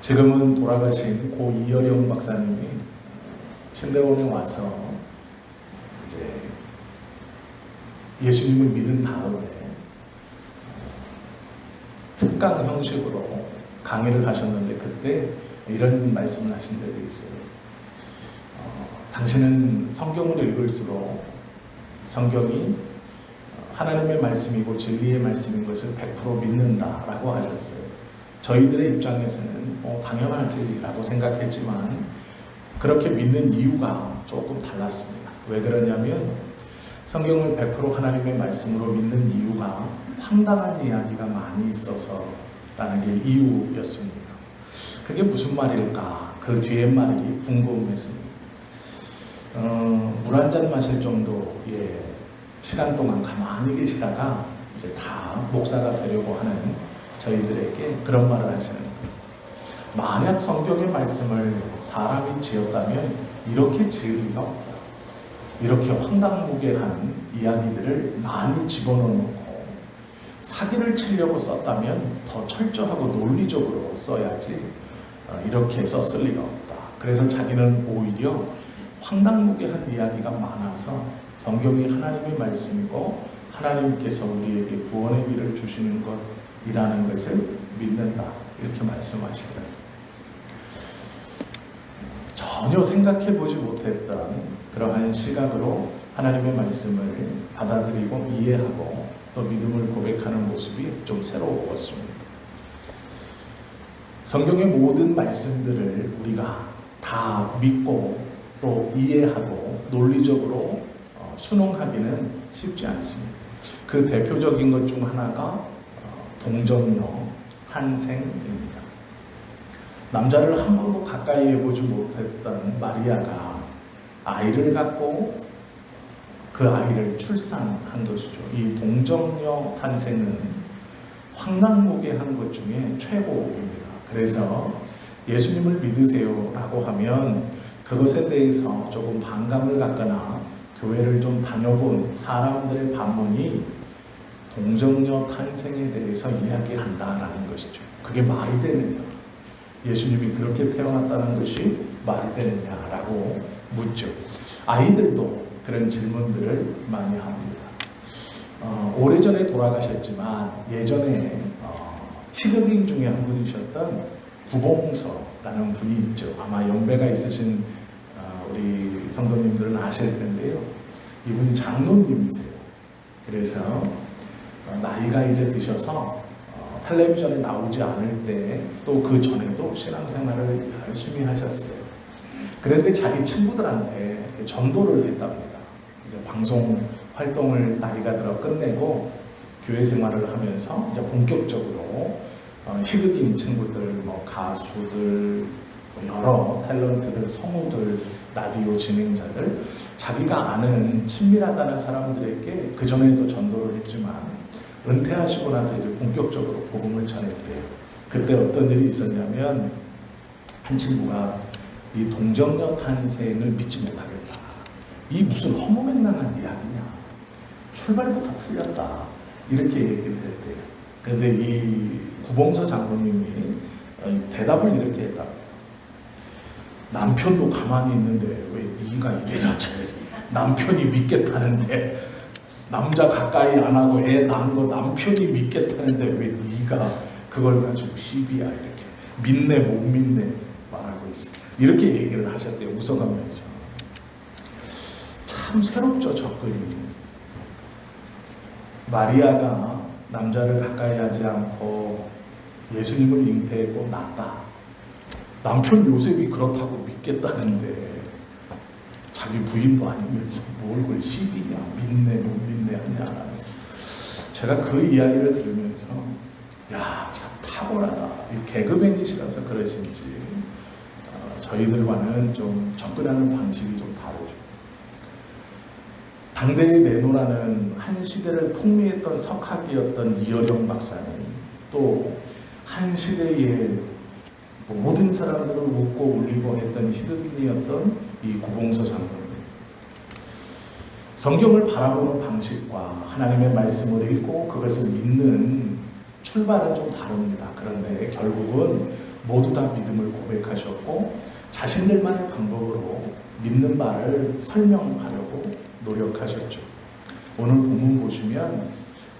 지금은 돌아가신 고 이어령 박사님이 신대원에 와서 이제 예수님을 믿은 다음에 특강 형식으로 강의를 하셨는데 그때 이런 말씀을 하신 적이 있어요. 당신은 성경을 읽을수록 성경이 하나님의 말씀이고 진리의 말씀인 것을 100% 믿는다라고 하셨어요. 저희들의 입장에서는 당연하지라고 생각했지만 그렇게 믿는 이유가 조금 달랐습니다. 왜 그러냐면 성경을 100% 하나님의 말씀으로 믿는 이유가 황당한 이야기가 많이 있어서라는 게 이유였습니다. 그게 무슨 말일까? 그 뒤에 말이 궁금했습니다. 물 한 잔 마실 정도의 시간 동안 가만히 계시다가 이제 다 목사가 되려고 하는 저희들에게 그런 말을 하시는 거예요. 만약 성경의 말씀을 사람이 지었다면 이렇게 지을 리가 없다. 이렇게 황당무계한 이야기들을 많이 집어넣고 사기를 치려고 썼다면 더 철저하고 논리적으로 써야지 이렇게 썼을 리가 없다. 그래서 자기는 오히려 황당무계한 이야기가 많아서 성경이 하나님의 말씀이고 하나님께서 우리에게 구원의 길을 주시는 것이라는 것을 믿는다. 이렇게 말씀하시더라고요. 전혀 생각해보지 못했던 그러한 시각으로 하나님의 말씀을 받아들이고 이해하고 또 믿음을 고백하는 모습이 좀 새로웠습니다. 성경의 모든 말씀들을 우리가 다 믿고 또 이해하고 논리적으로 순응하기는 쉽지 않습니다. 그 대표적인 것 중 하나가 동정녀 탄생입니다. 남자를 한 번도 가까이 해보지 못했던 마리아가 아이를 갖고 그 아이를 출산한 것이죠. 이 동정녀 탄생은 황당무계한 것 중에 최고입니다. 그래서 예수님을 믿으세요라고 하면 그것에 대해서 조금 반감을 갖거나 교회를 좀 다녀본 사람들의 반문이 동정녀 탄생에 대해서 이야기한다라는 것이죠. 그게 말이 되느냐? 예수님이 그렇게 태어났다는 것이 말이 되느냐라고 묻죠. 아이들도 그런 질문들을 많이 합니다. 오래전에 돌아가셨지만 예전에 희극인 중에 한 분이셨던 구봉서라는 분이 있죠. 아마 연배가 있으신 우리 성도님들은 아실 텐데요. 이분이 장로님이세요. 그래서 나이가 이제 드셔서 텔레비전에 나오지 않을 때 또 그 전에도 신앙생활을 열심히 하셨어요. 그런데 자기 친구들한테 전도를 했답니다. 이제 방송 활동을 나이가 들어 끝내고 교회 생활을 하면서 이제 본격적으로 희극인 친구들, 가수들, 여러 탤런트들, 성우들, 라디오 진행자들, 자기가 아는 친밀하다는 사람들에게 그 전에도 전도를 했지만 은퇴하시고 나서 이제 본격적으로 복음을 전했대요. 그때 어떤 일이 있었냐면 한 친구가 이 동정녀 탄생을 믿지 못하겠다. 이 무슨 허무맹랑한 이야기냐. 출발부터 틀렸다. 이렇게 얘기를 했대요. 그런데 이 구봉서 장로님이 대답을 이렇게 했다. 남편도 가만히 있는데 왜 네가 이래라 저래라. 남편이 믿겠다는데 남자 가까이 안 하고 애 낳은 거 남편이 믿겠다는데 왜 네가 그걸 가지고 시비야 이렇게 믿네 못 믿네 말하고 있어. 이렇게 얘기를 하셨대요. 웃어가면서. 참 새롭죠 접근이. 마리아가 남자를 가까이 하지 않고 예수님을 잉태했고 낳았다. 남편 요셉이 그렇다고 믿겠다는데 자기 부인도 아니면서 뭘 그걸 시비냐 믿네 못 믿네 하냐. 제가 그 이야기를 들으면서 야 참 탁월하다. 개그맨이시라서 그러신지 저희들과는 좀 접근하는 방식이 좀 다르죠. 당대의 내노라는 한 시대를 풍미했던 석학이었던 이어령 박사님, 또 한 시대의 모든 사람들을 웃고 울리고 했던 희극인이었던 이 구봉서 장로님. 성경을 바라보는 방식과 하나님의 말씀을 읽고 그것을 믿는 출발은 좀 다릅니다. 그런데 결국은 모두 다 믿음을 고백하셨고 자신들만의 방법으로 믿는 바를 설명하려고 노력하셨죠. 오늘 본문 보시면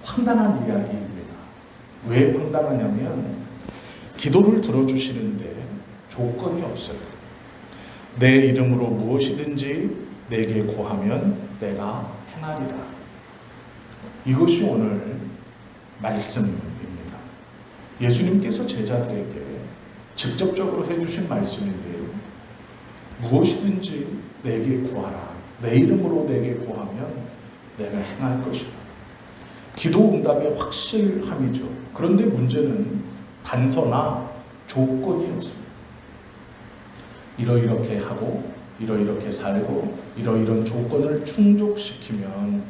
황당한 이야기입니다. 왜 황당하냐면 기도를 들어주시는데 조건이 없어요. 내 이름으로 무엇이든지 내게 구하면 내가 행하리라. 이것이 오늘 말씀입니다. 예수님께서 제자들에게 직접적으로 해주신 말씀인데요. 무엇이든지 내게 구하라. 내 이름으로 내게 구하면 내가 행할 것이다. 기도 응답의 확실함이죠. 그런데 문제는 단서나 조건이 없습니다. 이러이렇게 하고 이러이렇게 살고 이러이런 조건을 충족시키면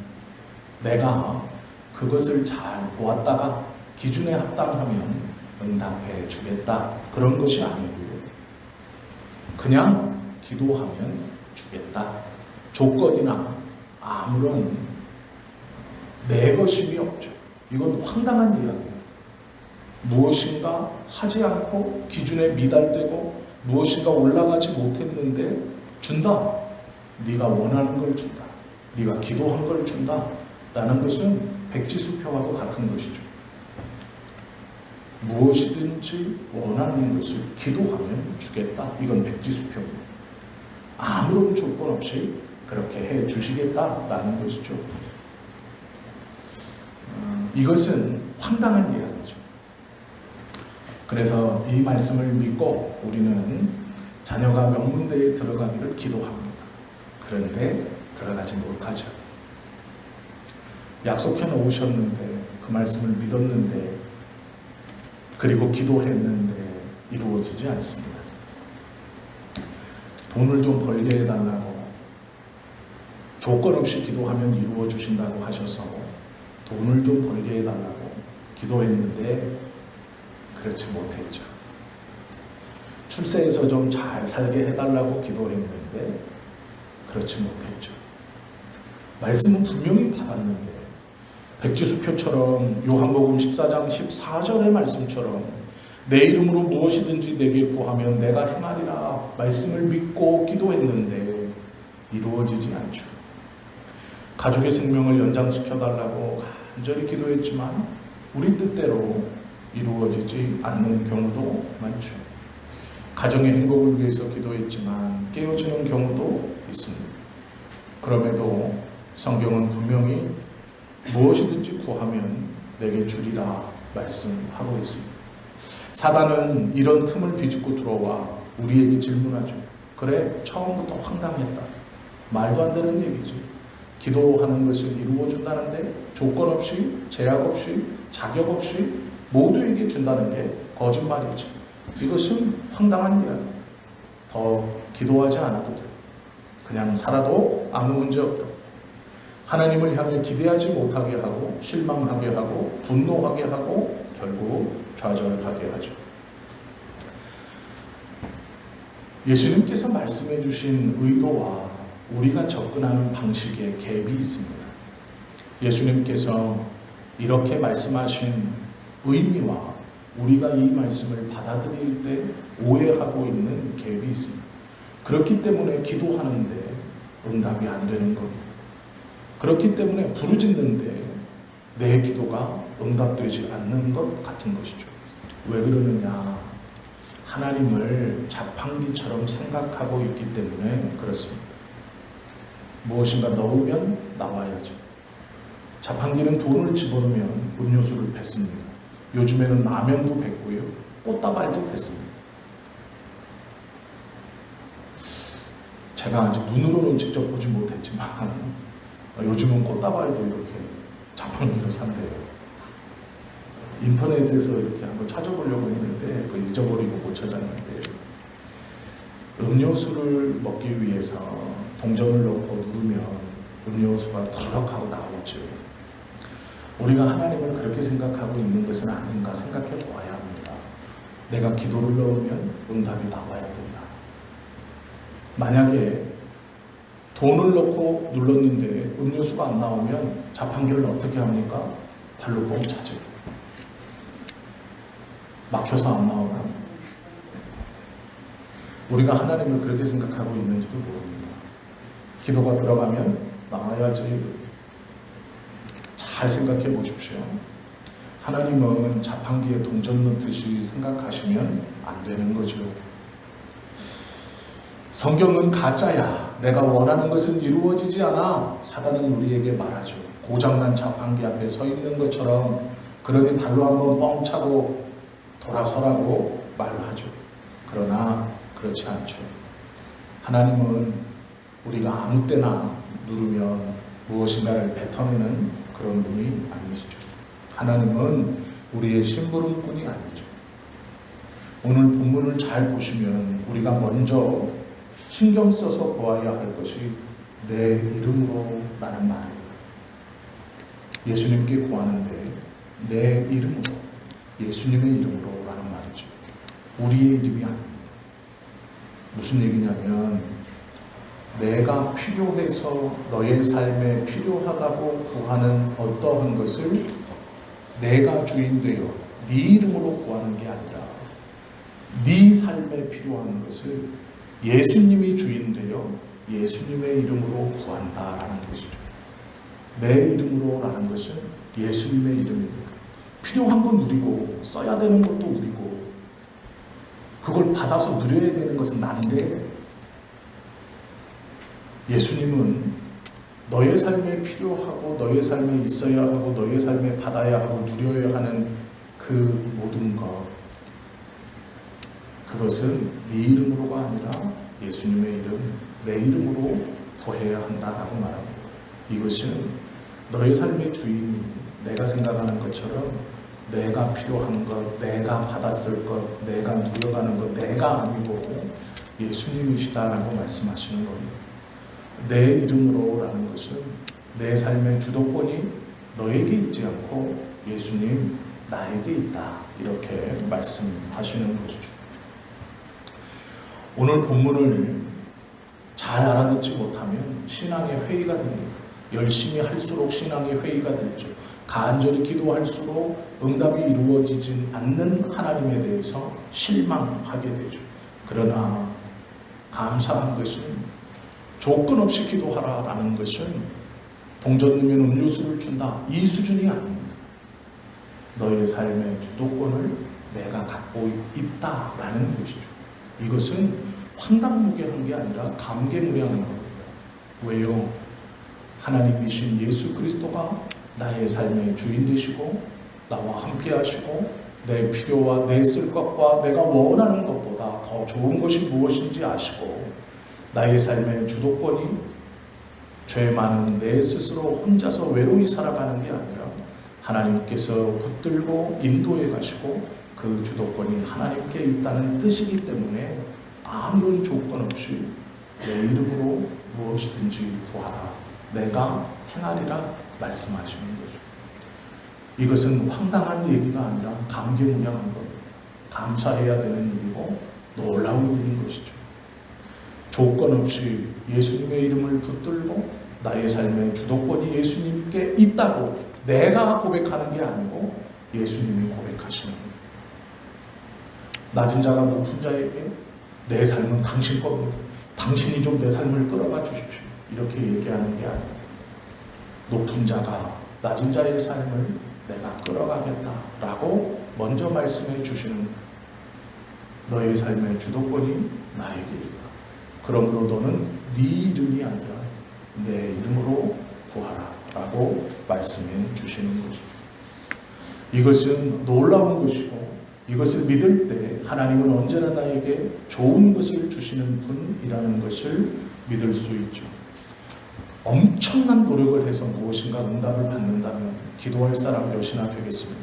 내가 그것을 잘 보았다가 기준에 합당하면 응답해 주겠다. 그런 것이 아니고요. 그냥 기도하면 주겠다. 조건이나 아무런 내것임이 없죠. 이건 황당한 이야기입니다. 무엇인가 하지 않고 기준에 미달되고 무엇인가 올라가지 못했는데 준다. 네가 원하는 걸 준다. 네가 기도한 걸 준다. 라는 것은 백지수표와도 같은 것이죠. 무엇이든지 원하는 것을 기도하면 주겠다. 이건 백지수표입니다. 아무런 조건 없이 그렇게 해 주시겠다라는 것이죠. 이것은 황당한 이야기죠. 그래서 이 말씀을 믿고 우리는 자녀가 명문대에 들어가기를 기도합니다. 그런데 들어가지 못하죠. 약속해 놓으셨는데 그 말씀을 믿었는데 그리고 기도했는데 이루어지지 않습니다. 돈을 좀 벌게 해달라고 조건 없이 기도하면 이루어 주신다고 하셔서 돈을 좀 벌게 해달라고 기도했는데 그렇지 못했죠. 출세해서 좀 잘 살게 해달라고 기도했는데 그렇지 못했죠. 말씀은 분명히 받았는데 백지수표처럼 요한복음 14장 14절의 말씀처럼 내 이름으로 무엇이든지 내게 구하면 내가 행하리라 말씀을 믿고 기도했는데 이루어지지 않죠. 가족의 생명을 연장시켜달라고 간절히 기도했지만 우리 뜻대로 이루어지지 않는 경우도 많죠. 가정의 행복을 위해서 기도했지만 깨어지는 경우도 있습니다. 그럼에도 성경은 분명히 무엇이든지 구하면 내게 주리라 말씀하고 있습니다. 사단은 이런 틈을 비집고 들어와 우리에게 질문하죠. 그래, 처음부터 황당했다. 말도 안 되는 얘기지. 기도하는 것을 이루어준다는데 조건 없이, 제약 없이, 자격 없이 모두에게 준다는 게 거짓말이지. 이것은 황당한 이야기. 더 기도하지 않아도 돼. 그냥 살아도 아무 문제 없다. 하나님을 향해 기대하지 못하게 하고 실망하게 하고 분노하게 하고 결국 좌절하게 하죠. 예수님께서 말씀해 주신 의도와 우리가 접근하는 방식에 갭이 있습니다. 예수님께서 이렇게 말씀하신 의미와 우리가 이 말씀을 받아들일 때 오해하고 있는 갭이 있습니다. 그렇기 때문에 기도하는데 응답이 안 되는 겁니다. 그렇기 때문에 부르짖는데 내 기도가 응답되지 않는 것 같은 것이죠. 왜 그러느냐? 하나님을 자판기처럼 생각하고 있기 때문에 그렇습니다. 무엇인가 넣으면 나와야죠. 자판기는 돈을 집어넣으면 음료수를 뱉습니다. 요즘에는 라면도 뱉고요. 꽃다발도 뱉습니다. 제가 아직 눈으로는 직접 보지 못했지만 요즘은 꽃다발도 이렇게 자판기로 산대요. 인터넷에서 이렇게 한번 찾아보려고 했는데 그 잊어버리고 못 찾았는데 음료수를 먹기 위해서 동전을 넣고 누르면 음료수가 터럭 하고 나오죠. 우리가 하나님을 그렇게 생각하고 있는 것은 아닌가 생각해 보아야 합니다. 내가 기도를 넣으면 응답이 나와야 된다. 만약에 돈을 넣고 눌렀는데 음료수가 안 나오면 자판기를 어떻게 합니까? 발로 뻥 차죠. 막혀서 안 나오나? 우리가 하나님을 그렇게 생각하고 있는지도 모릅니다. 기도가 들어가면 나와야지. 잘 생각해 보십시오. 하나님은 자판기에 돈 젖는 생각하시면 안 되는 거죠. 성경은 가짜야. 내가 원하는 것은 이루어지지 않아. 사단은 우리에게 말하죠. 고장난 자판기 앞에 서 있는 것처럼 그러니 발로 한번 뻥 차고 돌아서라고 말하죠. 그러나 그렇지 않죠. 하나님은 우리가 아무 때나 누르면 무엇인가를 뱉어내는 그런 분이 아니시죠. 하나님은 우리의 심부름꾼이 아니죠. 오늘 본문을 잘 보시면 우리가 먼저 신경 써서 보아야 할 것이 내 이름으로 라는 말입니다. 예수님께 구하는데 내 이름으로, 예수님의 이름으로 라는 말이죠. 우리의 이름이 아닙니다. 무슨 얘기냐면 내가 필요해서 너의 삶에 필요하다고 구하는 어떠한 것을 내가 주인 되어 네 이름으로 구하는 게 아니라 네 삶에 필요한 것을 예수님이 주인 되어 예수님의 이름으로 구한다라는 것이죠. 내 이름으로 라는 것은 예수님의 이름입니다. 필요한 건 누리고 써야 되는 것도 누리고 그걸 받아서 누려야 되는 것은 난데 예수님은 너의 삶에 필요하고 너의 삶에 있어야 하고 너의 삶에 받아야 하고 누려야 하는 그 모든 것, 그것은 네 이름으로가 아니라 예수님의 이름, 내 이름으로 구해야 한다라고 말합니다. 이것은 너의 삶의 주인이 내가 생각하는 것처럼 내가 필요한 것, 내가 받았을 것, 내가 누려가는 것, 내가 아니고 예수님이시다라고 말씀하시는 겁니다. 내 이름으로 라는 것은 내 삶의 주도권이 너에게 있지 않고 예수님 나에게 있다, 이렇게 말씀하시는 것이죠. 오늘 본문을 잘 알아듣지 못하면 신앙의 회의가 됩니다. 열심히 할수록 신앙의 회의가 되죠. 간절히 기도할수록 응답이 이루어지지 않는 하나님에 대해서 실망하게 되죠. 그러나 감사한 것은 조건 없이 기도하라라는 것은 동전 넣으면 음료수를 준다, 이 수준이 아닙니다. 너의 삶의 주도권을 내가 갖고 있다라는 것이죠. 이것은 황당무계한 게 아니라 감개무량한 겁니다. 왜요? 하나님이신 예수 그리스도가 나의 삶의 주인 되시고 나와 함께 하시고 내 필요와 내 쓸 것과 내가 원하는 것보다 더 좋은 것이 무엇인지 아시고 나의 삶의 주도권이 죄 많은 내 스스로 혼자서 외로이 살아가는 게 아니라 하나님께서 붙들고 인도해 가시고 그 주도권이 하나님께 있다는 뜻이기 때문에 아무런 조건 없이 내 이름으로 무엇이든지 구하라, 내가 행하리라 말씀하시는 거죠. 이것은 황당한 얘기가 아니라 감개무량한 겁니다. 감사해야 되는 일이고 놀라운 일인 것이죠. 조건 없이 예수님의 이름을 붙들고 나의 삶의 주도권이 예수님께 있다고 내가 고백하는 게 아니고 예수님이 고백하시는 거예요. 낮은 자가 높은 자에게 내 삶은 당신 겁니다, 당신이 좀 내 삶을 끌어가 주십시오, 이렇게 얘기하는 게 아니에요. 높은 자가 낮은 자의 삶을 내가 끌어가겠다라고 먼저 말씀해 주시는 거예요. 너의 삶의 주도권이 나에게 있다. 그러므로 너는 네 이름이 아니라 내 이름으로 구하라 라고 말씀해 주시는 것이죠. 이것은 놀라운 것이고 이것을 믿을 때 하나님은 언제나 나에게 좋은 것을 주시는 분이라는 것을 믿을 수 있죠. 엄청난 노력을 해서 무엇인가 응답을 받는다면 기도할 사람 몇이나 되겠습니까?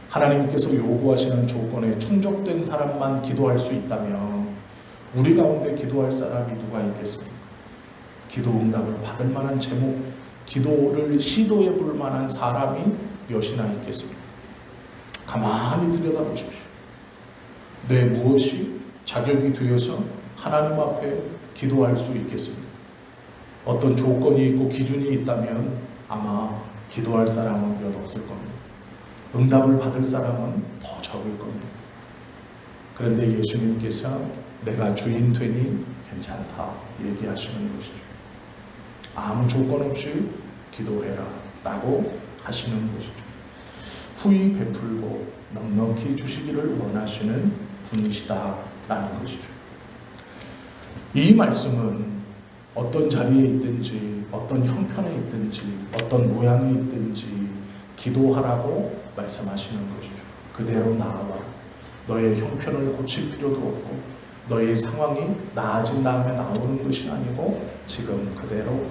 하나님께서 요구하시는 조건에 충족된 사람만 기도할 수 있다면 우리 가운데 기도할 사람이 누가 있겠습니까? 기도 응답을 받을 만한 제목, 기도를 시도해 볼 만한 사람이 몇이나 있겠습니까? 가만히 들여다보십시오. 내 무엇이 자격이 되어서 하나님 앞에 기도할 수 있겠습니까? 어떤 조건이 있고 기준이 있다면 아마 기도할 사람은 몇 없을 겁니다. 응답을 받을 사람은 더 적을 겁니다. 그런데 예수님께서 내가 주인 되니 괜찮다 얘기하시는 것이죠. 아무 조건 없이 기도해라 라고 하시는 것이죠. 후히 베풀고 넉넉히 주시기를 원하시는 분이시다 라는 것이죠. 이 말씀은 어떤 자리에 있든지 어떤 형편에 있든지 어떤 모양에 있든지 기도하라고 말씀하시는 것이죠. 그대로 나아와라. 너의 형편을 고칠 필요도 없고 너의 상황이 나아진 다음에 나오는 것이 아니고 지금 그대로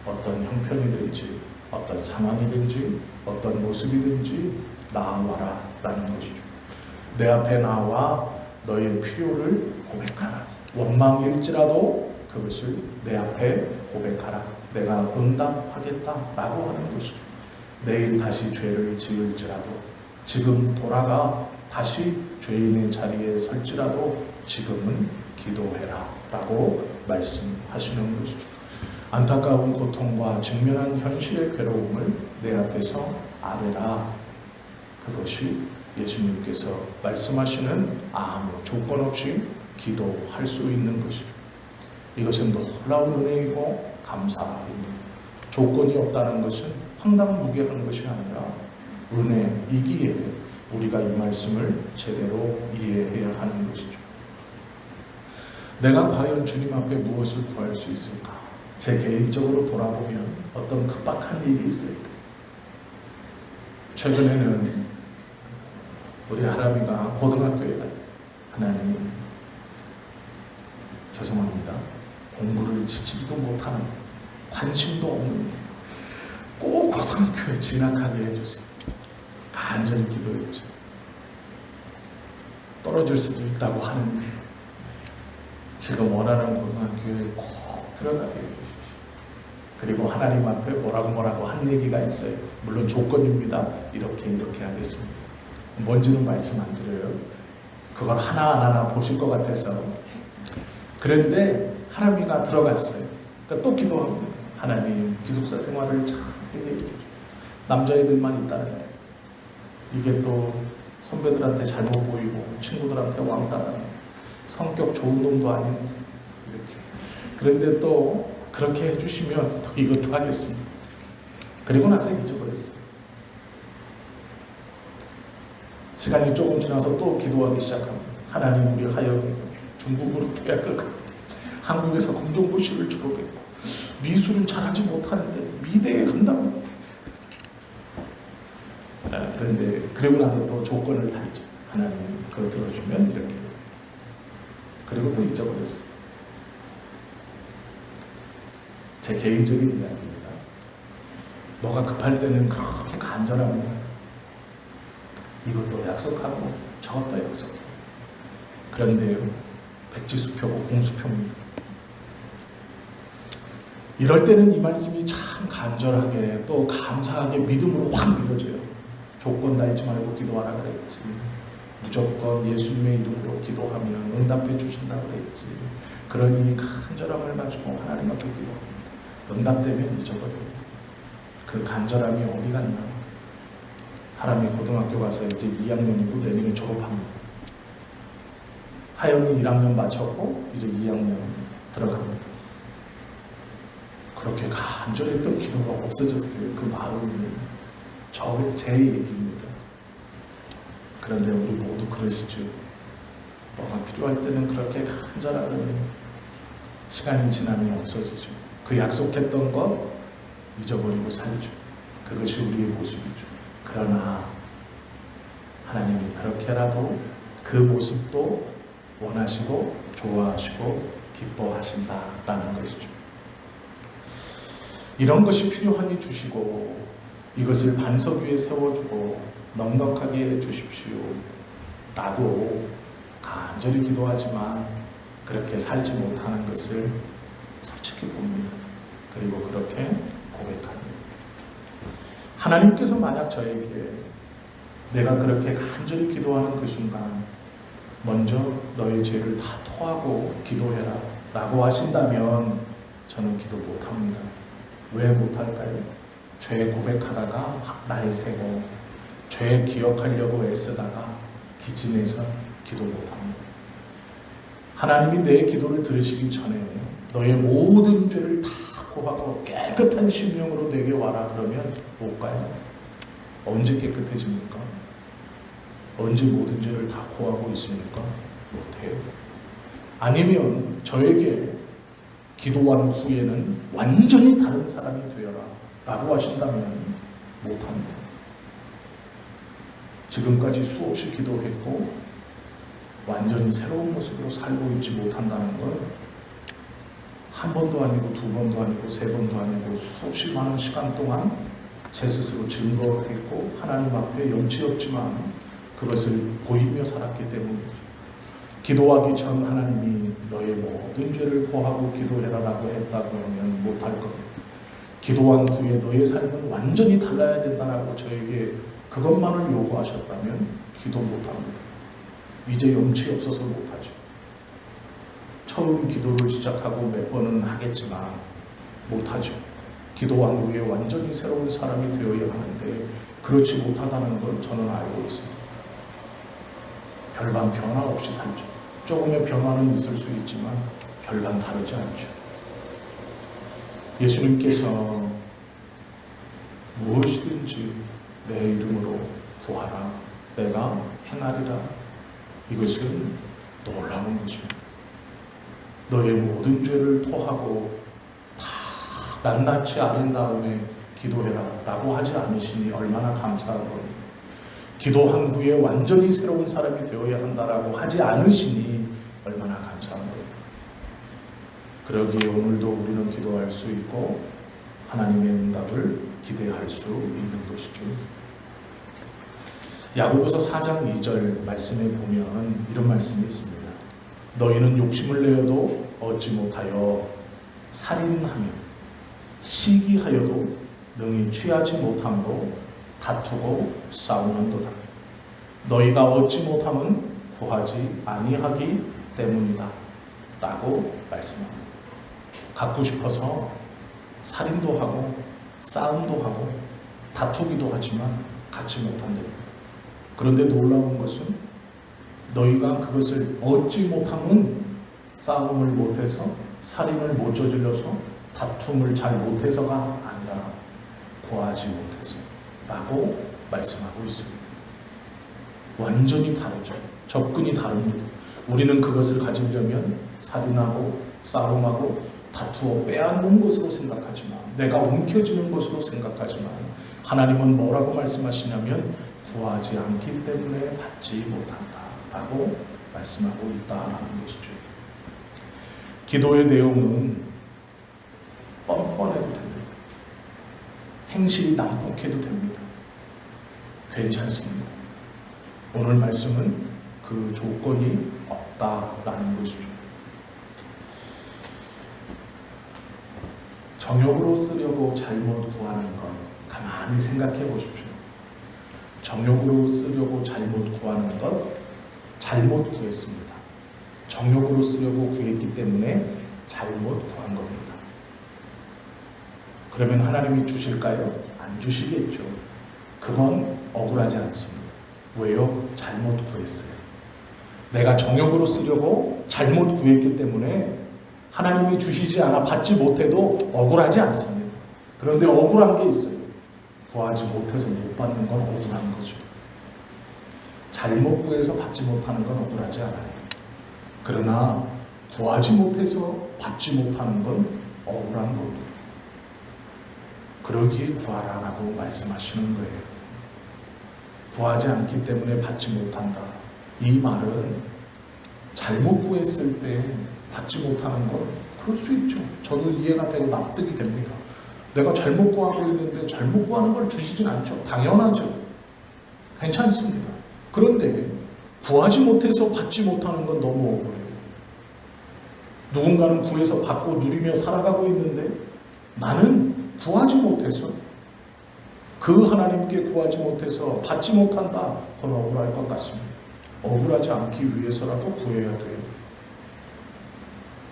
어떤 형편이든지 어떤 상황이든지 어떤 모습이든지 나아와라 라는 것이죠. 내 앞에 나와 너의 필요를 고백하라. 원망일지라도 그것을 내 앞에 고백하라. 내가 응답하겠다 라고 하는 것이죠. 내일 다시 죄를 지을지라도 지금 돌아가 다시 죄인의 자리에 설지라도 지금은 기도해라 라고 말씀하시는 것이죠. 안타까운 고통과 직면한 현실의 괴로움을 내 앞에서 아뢰라. 그것이 예수님께서 말씀하시는 아무 조건 없이 기도할 수 있는 것이죠. 이것은 놀라운 은혜이고 감사입니다. 조건이 없다는 것은 황당무계한 것이 아니라 은혜이기에 우리가 이 말씀을 제대로 이해해야 하는 것이죠. 내가 과연 주님 앞에 무엇을 구할 수 있을까? 제 개인적으로 돌아보면 어떤 급박한 일이 있을 때, 최근에는 우리 하람이가 고등학교에 갈 때 하나님 죄송합니다. 공부를 지치지도 못하는데 관심도 없는데 꼭 고등학교에 진학하게 해주세요. 간절히 기도했죠. 떨어질 수도 있다고 하는데 지금 원하는 고등학교에 꼭 들어가게 해주십시오. 그리고 하나님 앞에 뭐라고 한 얘기가 있어요. 물론 조건입니다. 이렇게 하겠습니다. 뭔지는 말씀 안 드려요. 그걸 하나하나 보실 것 같아서. 그런데 하람이가 들어갔어요. 그러니까 또 기도합니다. 하나님 기숙사 생활을 잘 되게 해주십시오. 남자애들만 있다는데 이게 또 선배들한테 잘못 보이고 친구들한테 왕따다. 성격 좋은 놈도 아닌데 이렇게. 그런데 또 그렇게 해주시면 또 이것도 하겠습니다. 그리고 나서 잊어버렸어요. 시간이 조금 지나서 또 기도하기 시작합니다. 하나님 우리 하여금 중국으로 대학을 가고 한국에서 검정고시를 졸업했고 미술은 잘하지 못하는데 미대에 간다고. 그런데 그러고 나서 또 조건을 달죠. 하나님 그걸 들어주면 이렇게. 그리고 또 잊어버렸어요. 제 개인적인 이야기입니다. 너가 급할 때는 그렇게 간절합니다. 이것도 약속하고 저것도 약속해. 그런데요, 백지수표고 공수표입니다. 이럴 때는 이 말씀이 참 간절하게 또 감사하게 믿음으로 확 믿어져요. 조건 달지 말고 기도하라 그랬지. 무조건 예수님의 이름으로 기도하면 응답해 주신다 그랬지. 그러니 간절함을 가지고 하나님 앞에 기도합니다. 응답되면 잊어버려요. 그 간절함이 어디 갔나? 하람이 고등학교 가서 이제 2학년이고 내년에 졸업합니다. 하영이 1학년 마쳤고 이제 2학년 들어갑니다. 그렇게 간절했던 기도가 없어졌어요. 그 마음이. 제 얘기입니다. 그런데 우리 모두 그러시죠. 뭐가 필요할 때는 그렇게 간절하더니 시간이 지나면 없어지죠. 그 약속했던 것 잊어버리고 살죠. 그것이 우리의 모습이죠. 그러나 하나님이 그렇게라도 그 모습도 원하시고 좋아하시고 기뻐하신다라는 것이죠. 이런 것이 필요하니 주시고 이것을 반석 위에 세워주고 넉넉하게 해주십시오 라고 간절히 기도하지만 그렇게 살지 못하는 것을 솔직히 봅니다. 그리고 그렇게 고백합니다. 하나님께서 만약 저에게 내가 그렇게 간절히 기도하는 그 순간 먼저 너의 죄를 다 토하고 기도해라 라고 하신다면 저는 기도 못합니다. 왜 못할까요? 죄 고백하다가 날 새고 죄 기억하려고 애쓰다가 기진해서 기도 못합니다. 하나님이 내 기도를 들으시기 전에 너의 모든 죄를 다 고하고 깨끗한 심령으로 내게 와라 그러면 못 가요. 언제 깨끗해집니까? 언제 모든 죄를 다 고하고 있습니까? 못해요. 아니면 저에게 기도한 후에는 완전히 다른 사람이 되어라 라고 하신다면 못합니다. 지금까지 수없이 기도했고 완전히 새로운 모습으로 살고 있지 못한다는 걸 한 번도 아니고 두 번도 아니고 세 번도 아니고 수없이 많은 시간 동안 제 스스로 증거했고 하나님 앞에 염치 없지만 그것을 보이며 살았기 때문이죠. 기도하기 전 하나님이 너의 모든 죄를 고하고 기도해라라고 했다 그러면 못할 겁니다. 기도한 후에 너의 삶은 완전히 달라야 된다라고 저에게 그것만을 요구하셨다면 기도 못합니다. 이제 염치 없어서 못하죠. 처음 기도를 시작하고 몇 번은 하겠지만 못하죠. 기도한 후에 완전히 새로운 사람이 되어야 하는데 그렇지 못하다는 걸 저는 알고 있습니다. 별반 변화 없이 살죠. 조금의 변화는 있을 수 있지만 별반 다르지 않죠. 예수님께서 무엇이든지 내 이름으로 구하라 내가 행하리라. 이것은 놀라운 것입니다. 너의 모든 죄를 토하고 다 낱낱이 아린 다음에 기도해라 라고 하지 않으시니 얼마나 감사한 겁니다. 기도한 후에 완전히 새로운 사람이 되어야 한다라고 하지 않으시니 얼마나 감사한 겁니다. 그러기에 오늘도 우리는 기도할 수 있고 하나님의 응답을 기대할 수 있는 것이죠. 야고보서 4장 2절 말씀에 보면 이런 말씀이 있습니다. 너희는 욕심을 내어도 얻지 못하여 살인하며 시기하여도 능히 취하지 못함으로 다투고 싸우는도다. 너희가 얻지 못함은 구하지 아니하기 때문이다 라고 말씀합니다. 갖고 싶어서 살인도 하고 싸움도 하고 다투기도 하지만 갖지 못한답니다. 그런데 놀라운 것은 너희가 그것을 얻지 못함은 싸움을 못해서 살인을 못 저질러서 다툼을 잘 못해서가 아니라 구하지 못해서 라고 말씀하고 있습니다. 완전히 다르죠. 접근이 다릅니다. 우리는 그것을 가지려면 살인하고 싸움하고 다투어 빼앗는 것으로 생각하지만 내가 움켜쥐는 것으로 생각하지만 하나님은 뭐라고 말씀하시냐면 구하지 않기 때문에 받지 못한다 라고 말씀하고 있다라는 것이죠. 기도의 내용은 뻔뻔해도 됩니다. 행실이 난폭해도 됩니다. 괜찮습니다. 오늘 말씀은 그 조건이 없다라는 것이죠. 정욕으로 쓰려고 잘못 구하는 것 가만히 생각해 보십시오. 정욕으로 쓰려고 잘못 구하는 것 잘못 구했습니다. 정욕으로 쓰려고 구했기 때문에 잘못 구한 겁니다. 그러면 하나님이 주실까요? 안 주시겠죠. 그건 억울하지 않습니다. 왜요? 잘못 구했어요. 내가 정욕으로 쓰려고 잘못 구했기 때문에 하나님이 주시지 않아 받지 못해도 억울하지 않습니다. 그런데 억울한 게 있어요. 구하지 못해서 못 받는 건 억울한 거죠. 잘못 구해서 받지 못하는 건 억울하지 않아요. 그러나 구하지 못해서 받지 못하는 건 억울한 겁니다. 그러기에 구하라라고 말씀하시는 거예요. 구하지 않기 때문에 받지 못한다. 이 말은 잘못 구했을 때 받지 못하는 건 그럴 수 있죠. 저도 이해가 되고 납득이 됩니다. 내가 잘못 구하고 있는데 잘못 구하는 걸 주시진 않죠. 당연하죠. 괜찮습니다. 그런데 구하지 못해서 받지 못하는 건 너무 억울해요. 누군가는 구해서 받고 누리며 살아가고 있는데 나는 구하지 못해서 그 하나님께 구하지 못해서 받지 못한다. 그건 억울할 것 같습니다. 억울하지 않기 위해서라도 구해야 돼요.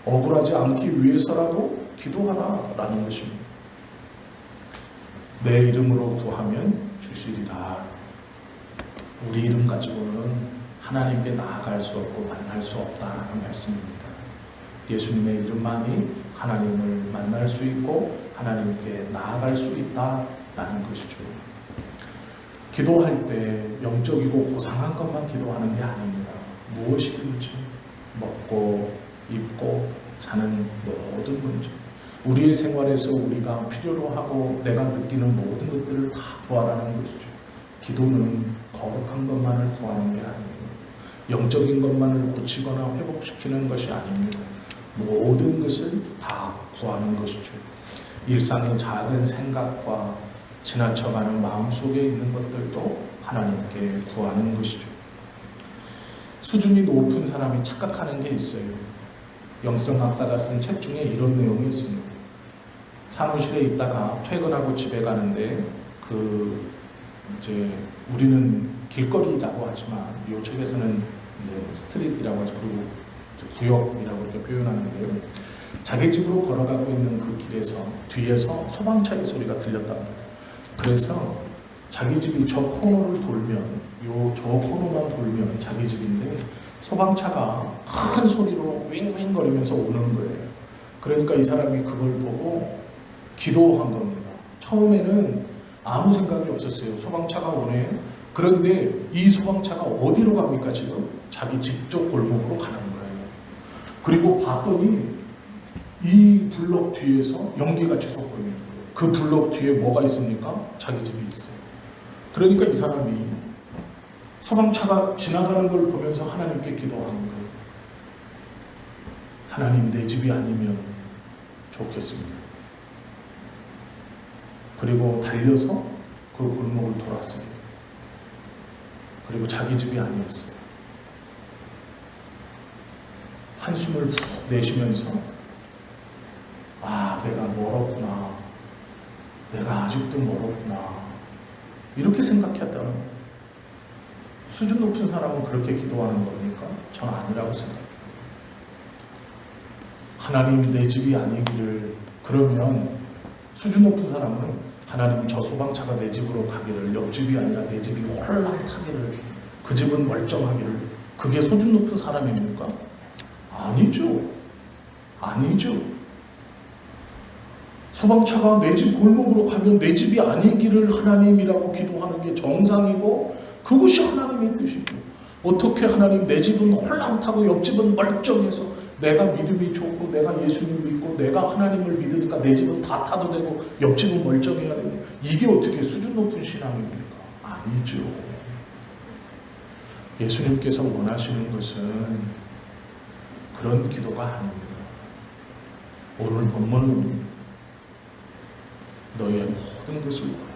억울하지 않기 위해서라도 기도하라라는 것입니다. 내 이름으로 구하면 주시리라. 우리 이름 가지고는 하나님께 나아갈 수 없고 만날 수 없다라는 말씀입니다. 예수님의 이름만이 하나님을 만날 수 있고 하나님께 나아갈 수 있다라는 것이죠. 기도할 때 영적이고 고상한 것만 기도하는 게 아닙니다. 무엇이든지 먹고 입고 자는 모든 문제, 우리의 생활에서 우리가 필요로 하고 내가 느끼는 모든 것들을 다 구하라는 것이죠. 기도는 거룩한 것만을 구하는 게 아니에요. 영적인 것만을 고치거나 회복시키는 것이 아닙니다. 모든 것을 다 구하는 것이죠. 일상의 작은 생각과 지나쳐가는 마음속에 있는 것들도 하나님께 구하는 것이죠. 수준이 높은 사람이 착각하는 게 있어요. 영성 박사가 쓴 책 중에 이런 내용이 있습니다. 사무실에 있다가 퇴근하고 집에 가는데 이제 우리는 길거리라고 하지만 이 책에서는 이제 스트리트라고 하죠. 그리고 구역이라고 이렇게 표현하는데요. 자기 집으로 걸어가고 있는 그 길에서 뒤에서 소방차의 소리가 들렸답니다. 그래서 자기 집이 저 코너를 돌면 저 코너만 돌면 자기 집인데 소방차가 큰 소리로 윙윙거리면서 오는 거예요. 그러니까 이 사람이 그걸 보고 기도한 겁니다. 처음에는 아무 생각이 없었어요. 소방차가 오네. 그런데 이 소방차가 어디로 갑니까 지금? 자기 집 쪽 골목으로 가는 거예요. 그리고 봤더니 이 블럭 뒤에서 연기같이 솟고 있는 거예요. 그 블럭 뒤에 뭐가 있습니까? 자기 집이 있어요. 그러니까 이 사람이 소방차가 지나가는 걸 보면서 하나님께 기도하는 거예요. 하나님, 내 집이 아니면 좋겠습니다. 그리고 달려서 그 골목을 돌았어요. 그리고 자기 집이 아니었어요. 한숨을 푹 내쉬면서 내가 멀었구나. 내가 아직도 멀었구나. 이렇게 생각했다는 거예요. 수준 높은 사람은 그렇게 기도하는 겁니까? 저는 아니라고 생각해요. 하나님, 내 집이 아니기를. 그러면 수준 높은 사람은 하나님, 저 소방차가 내 집으로 가기를, 옆집이 아니라 내 집이 홀랑 타기를, 그 집은 멀쩡하기를. 그게 수준 높은 사람입니까? 아니죠. 아니죠. 소방차가 내 집 골목으로 가면 내 집이 아니기를 하나님이라고 기도하는 게 정상이고 그것이 하나님의 뜻이고, 어떻게 하나님, 내 집은 홀랑타고 옆집은 멀쩡해서 내가 믿음이 좋고 내가 예수님 믿고 내가 하나님을 믿으니까 내 집은 다 타도 되고 옆집은 멀쩡해야 되고, 이게 어떻게 수준 높은 신앙입니까? 아니죠. 예수님께서 원하시는 것은 그런 기도가 아닙니다. 오늘 본문은 너의 모든 것을 구하라.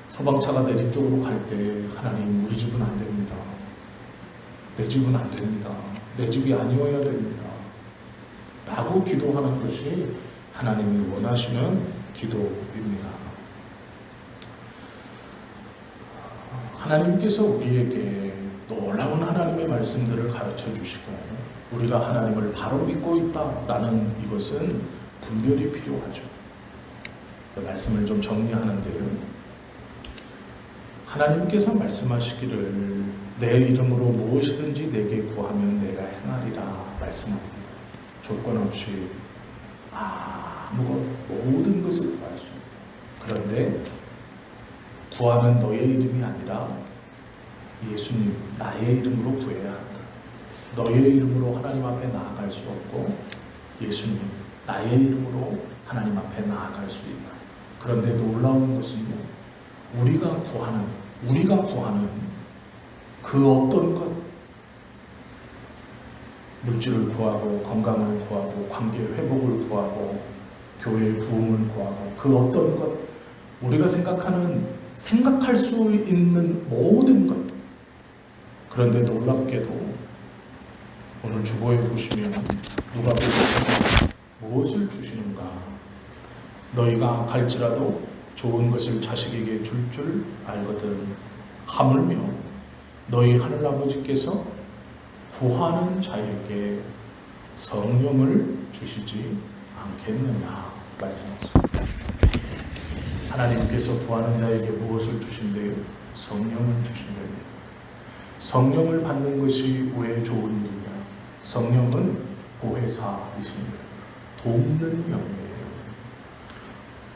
소방차가 내 집 쪽으로 갈 때 하나님, 우리 집은 안 됩니다. 내 집은 안 됩니다. 내 집이 아니어야 됩니다. 라고 기도하는 것이 하나님이 원하시는 기도입니다. 하나님께서 우리에게 놀라운 하나님의 말씀들을 가르쳐 주시고 우리가 하나님을 바로 믿고 있다라는 이것은 분별이 필요하죠. 그 말씀을 좀 정리하는데요. 하나님께서 말씀하시기를 내 이름으로 무엇이든지 내게 구하면 내가 행하리라 말씀합니다. 조건 없이 아무것 모든 것을 구할 수 있다. 그런데 구하는 너의 이름이 아니라 예수님, 나의 이름으로 구해야 한다. 너의 이름으로 하나님 앞에 나아갈 수 없고 예수님, 나의 이름으로 하나님 앞에 나아갈 수 있다. 그런데 놀라운 것은요, 우리가 구하는 그 어떤 것, 물질을 구하고 건강을 구하고 관계 회복을 구하고 교회의 부흥을 구하고 그 어떤 것, 우리가 생각할 수 있는 모든 것. 그런데 놀랍게도 오늘 주보에 보시면 누가 무엇을 주시는가? 너희가 갈지라도 좋은 것을 자식에게 줄 알거든. 하물며 너희 하늘아버지께서 구하는 자에게 성령을 주시지 않겠느냐 말씀하십니다. 하나님께서 구하는 자에게 무엇을 주신대요? 성령을 주신대요. 성령을 받는 것이 왜 좋은 일이냐? 성령은 보혜사이십니다. 돕는 영이에요.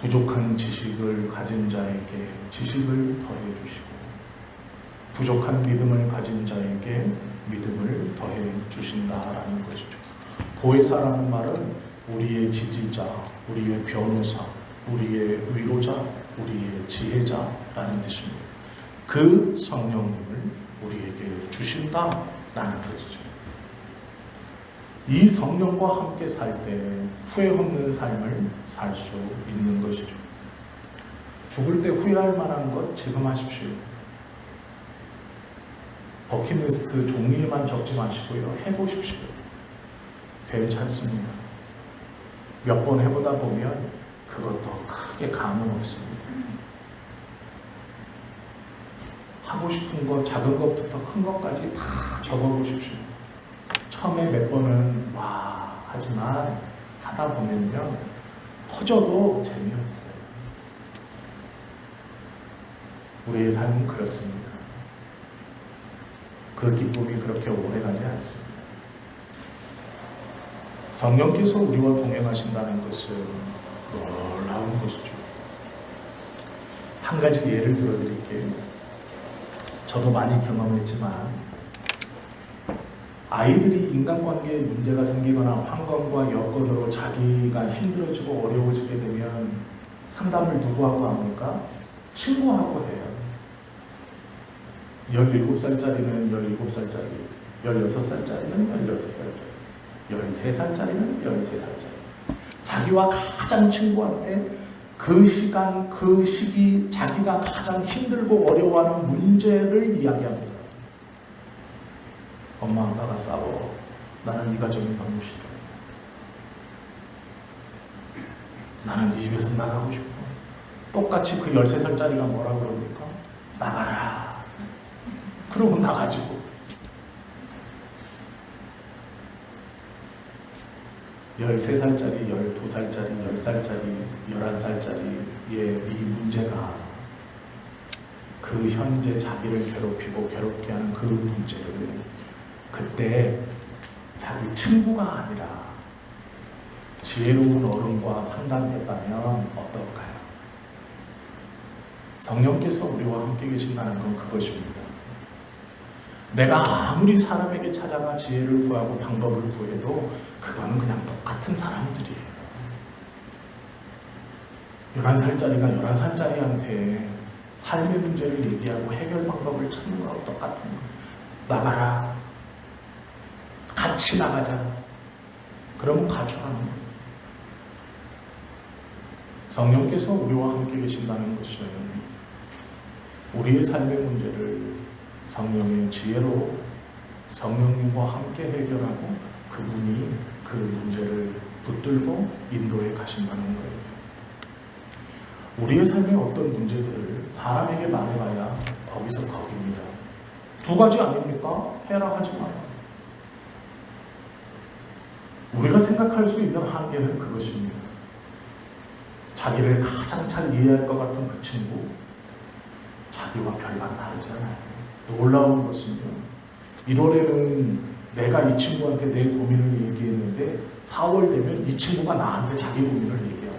부족한 지식을 가진 자에게 지식을 더해 주시고, 부족한 믿음을 가진 자에게 믿음을 더해 주신다라는 것이죠. 보혜사라는 말은 우리의 지지자, 우리의 변호사, 우리의 위로자, 우리의 지혜자라는 뜻입니다. 그 성령님을 우리에게 주신다라는 뜻이죠. 이 성령과 함께 살 때 후회 없는 삶을 살 수 있는 것이죠. 죽을 때 후회할 만한 것 지금 하십시오. 버킷리스트 종이에만 적지 마시고요. 해보십시오. 괜찮습니다. 몇 번 해보다 보면 그것도 크게 감은 없습니다. 하고 싶은 것, 작은 것부터 큰 것까지 다 적어보십시오. 처음에 몇 번은 와 하지만 하다 보면요 퍼져도 재미없어요. 우리의 삶은 그렇습니다. 그 기쁨이 그렇게 오래가지 않습니다. 성령께서 우리와 동행하신다는 것은 놀라운 것이죠. 한 가지 예를 들어드릴게요. 저도 많이 경험했지만 아이들이 인간관계에 문제가 생기거나 환경과 여건으로 자기가 힘들어지고 어려워지게 되면 상담을 누구하고 합니까? 친구하고 해요. 17살짜리는 17살짜리, 16살짜리는 16살짜리, 13살짜리는 13살짜리. 자기와 가장 친구한테 그 시간, 그 시기 자기가 가장 힘들고 어려워하는 문제를 이야기합니다. 엄마 아빠가 싸워. 나는 이 가정이 너무 싫어. 나는 이 집에서 나가고 싶어. 똑같이 그 13살짜리가 뭐라 그럽니까? 나가라. 그러고 나가지고 13살짜리, 12살짜리, 10살짜리, 11살짜리의 이 문제가 그 현재 자기를 괴롭히고 괴롭게 하는 그 문제를 그때 자기 친구가 아니라 지혜로운 어른과 상담했다면 어떨까요? 성령께서 우리와 함께 계신다는 건 그것입니다. 내가 아무리 사람에게 찾아가 지혜를 구하고 방법을 구해도 그건 그냥 똑같은 사람들이에요. 11살짜리가 11살짜리한테 삶의 문제를 얘기하고 해결 방법을 찾는 거하고 똑같은 거예요. 나가라. 같이 나가자. 그러면 가져가는 거예요. 성령께서 우리와 함께 계신다는 것은 우리의 삶의 문제를 성령의 지혜로 성령님과 함께 해결하고 그분이 그 문제를 붙들고 인도해 가신다는 거예요. 우리의 삶의 어떤 문제들을 사람에게 말해봐야 거기서 거기입니다. 두 가지 아닙니까? 해라 하지 마라. 우리가 생각할 수 있는 한계는 그것입니다. 자기를 가장 잘 이해할 것 같은 그 친구, 자기와 별반 다르지 않아요. 놀라운 것은요, 1월에는 내가 이 친구한테 내 고민을 얘기했는데 4월 되면 이 친구가 나한테 자기 고민을 얘기해요.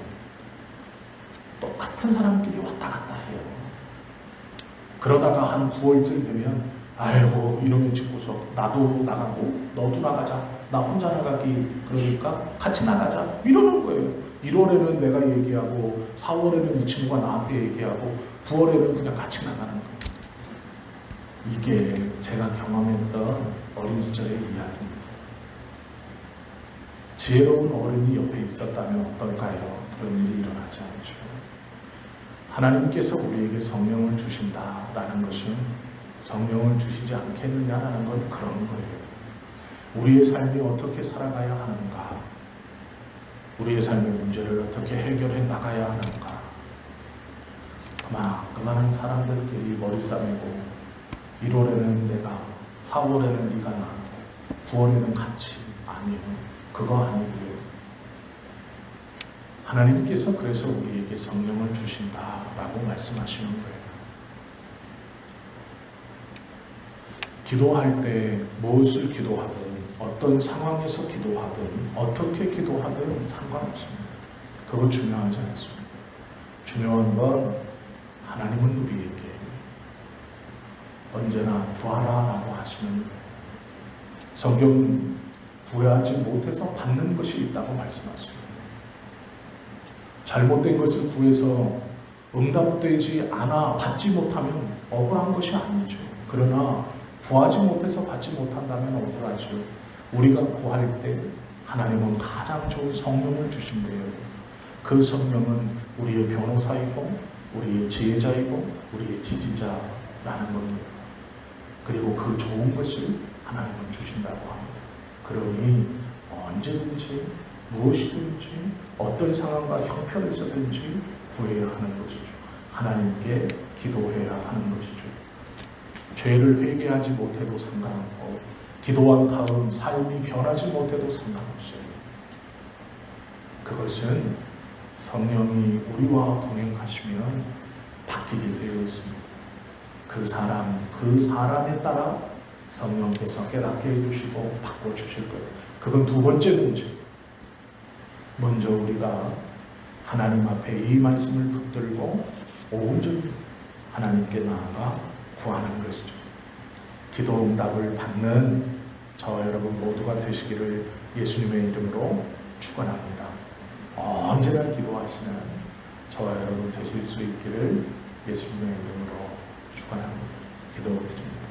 똑같은 사람끼리 왔다 갔다 해요. 그러다가 한 9월쯤 되면 아이고 이놈의 친구서 나도 나가고 너도 나가자. 나 혼자 나가기 그러니까 같이 나가자. 이러는 거예요. 1월에는 내가 얘기하고 4월에는 이 친구가 나한테 얘기하고 9월에는 그냥 같이 나가는 거예요. 이게 제가 경험했던 어린 시절의 이야기입니다. 지혜로운 어른이 옆에 있었다면 어떨까요? 그런 일이 일어나지 않죠. 하나님께서 우리에게 성령을 주신다라는 것은 성령을 주시지 않겠느냐라는 건 그런 거예요. 우리의 삶이 어떻게 살아가야 하는가? 우리의 삶의 문제를 어떻게 해결해 나가야 하는가? 그만한 사람들끼리 머리 싸매고 1월에는 내가, 4월에는 네가 나하고 9월에는 같이. 아니요. 그거 아니고요. 하나님께서 그래서 우리에게 성령을 주신다라고 말씀하시는 거예요. 기도할 때 무엇을 기도하든 어떤 상황에서 기도하든 어떻게 기도하든 상관없습니다. 그거 중요하지 않습니다. 중요한 건 하나님은 우리에게 언제나 구하라라고 하시는, 성경은 구하지 못해서 받는 것이 있다고 말씀하십니다. 잘못된 것을 구해서 응답되지 않아 받지 못하면 억울한 것이 아니죠. 그러나 구하지 못해서 받지 못한다면 억울하죠. 우리가 구할 때 하나님은 가장 좋은 성령을 주신대요. 그 성령은 우리의 변호사이고 우리의 지혜자이고 우리의 지지자라는 겁니다. 그리고 그 좋은 것을 하나님은 주신다고 합니다. 그러니 언제든지 무엇이든지 어떤 상황과 형편에서든지 구해야 하는 것이죠. 하나님께 기도해야 하는 것이죠. 죄를 회개하지 못해도 상관없고 기도한 다음 삶이 변하지 못해도 상관없어요. 그것은 성령이 우리와 동행하시면 바뀌게 되어 있습니다. 그 사람에 따라 성령께서 깨닫게 해주시고 바꿔주실 거예요. 그건 두 번째 문제. 먼저 우리가 하나님 앞에 이 말씀을 붙들고 온전히 하나님께 나아가 구하는 것이죠. 기도 응답을 받는 저와 여러분 모두가 되시기를 예수님의 이름으로 축원합니다. 언제나 기도하시는 저와 여러분 되실 수 있기를 예수님의 이름으로 축원합니다. 기도드립니다.